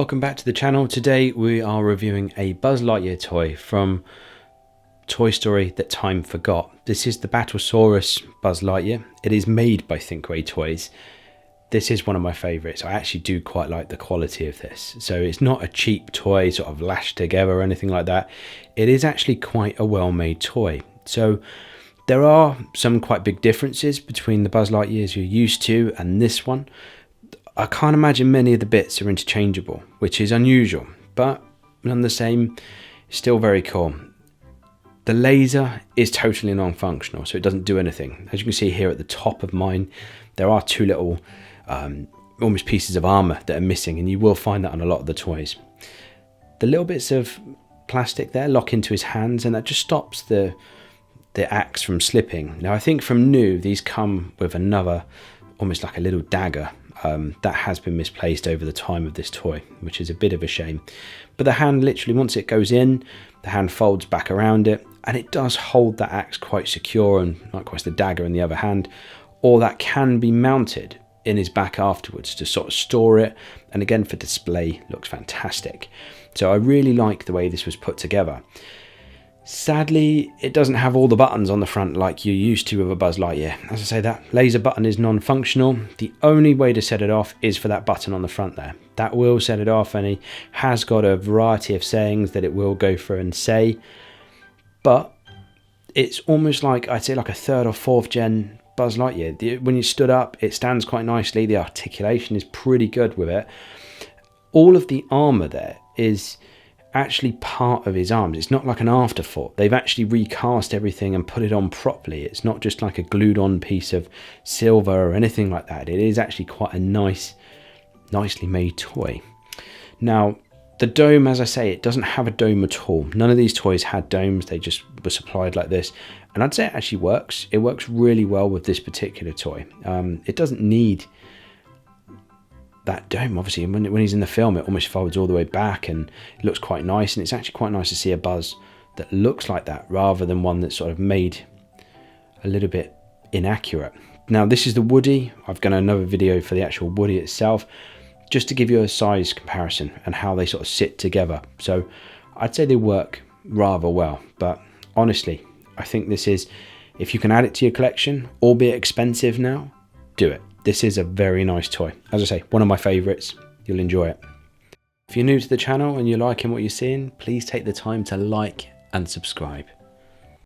Welcome back to the channel. Today we are reviewing a Buzz Lightyear toy from Toy Story That Time Forgot. This is the Battlesaurs Buzz Lightyear. It is made by Thinkway Toys. This is one of my favourites. I actually do quite like the quality of this. So it's not a cheap toy sort of lashed together or anything like that. It is actually quite a well-made toy. So there are some quite big differences between the Buzz Lightyears you're used to and this one. I can't imagine many of the bits are interchangeable, which is unusual, but none the same, still very cool. The laser is totally non-functional, so it doesn't do anything. As you can see here at the top of mine, there are two little almost pieces of armor that are missing, and you will find that on a lot of the toys. The little bits of plastic there lock into his hands, and that just stops the axe from slipping. Now I think from new, these come with another, almost like a little dagger. That has been misplaced over the time of this toy, which is a bit of a shame. But the hand literally, once it goes in, the hand folds back around it, and it does hold that axe quite secure, and likewise the dagger in the other hand, or that can be mounted in his back afterwards to sort of store it, and again for display looks fantastic. So I really like the way this was put together. Sadly, it doesn't have all the buttons on the front like you're used to with a Buzz Lightyear. As I say, that laser button is non-functional. The only way to set it off is for that button on the front there. That will set it off, and he has got a variety of sayings that it will go through and say. But it's almost like, I'd say like a third or fourth gen Buzz Lightyear. When you stood up, it stands quite nicely. The articulation is pretty good with it. All of the armor there is actually part of his arms. It's not like an afterthought. They've actually recast everything and put it on properly. It's not just like a glued on piece of silver or anything like that. It is actually quite a nicely made toy. Now the dome, as I say, it doesn't have a dome at all. None of these toys had domes. They just were supplied like this, and I'd say it actually works. It works really well with this particular toy. It doesn't need that dome. Obviously when he's in the film, it almost folds all the way back and it looks quite nice, and it's actually quite nice to see a Buzz that looks like that rather than one that's sort of made a little bit inaccurate. Now this is the Woody. I've got another video for the actual Woody itself, just to give you a size comparison and how they sort of sit together. So I'd say they work rather well, but honestly I think this is, if you can add it to your collection, albeit expensive now, do it. This is a very nice toy. As I say, one of my favourites. You'll enjoy it. If you're new to the channel and you're liking what you're seeing, please take the time to like and subscribe.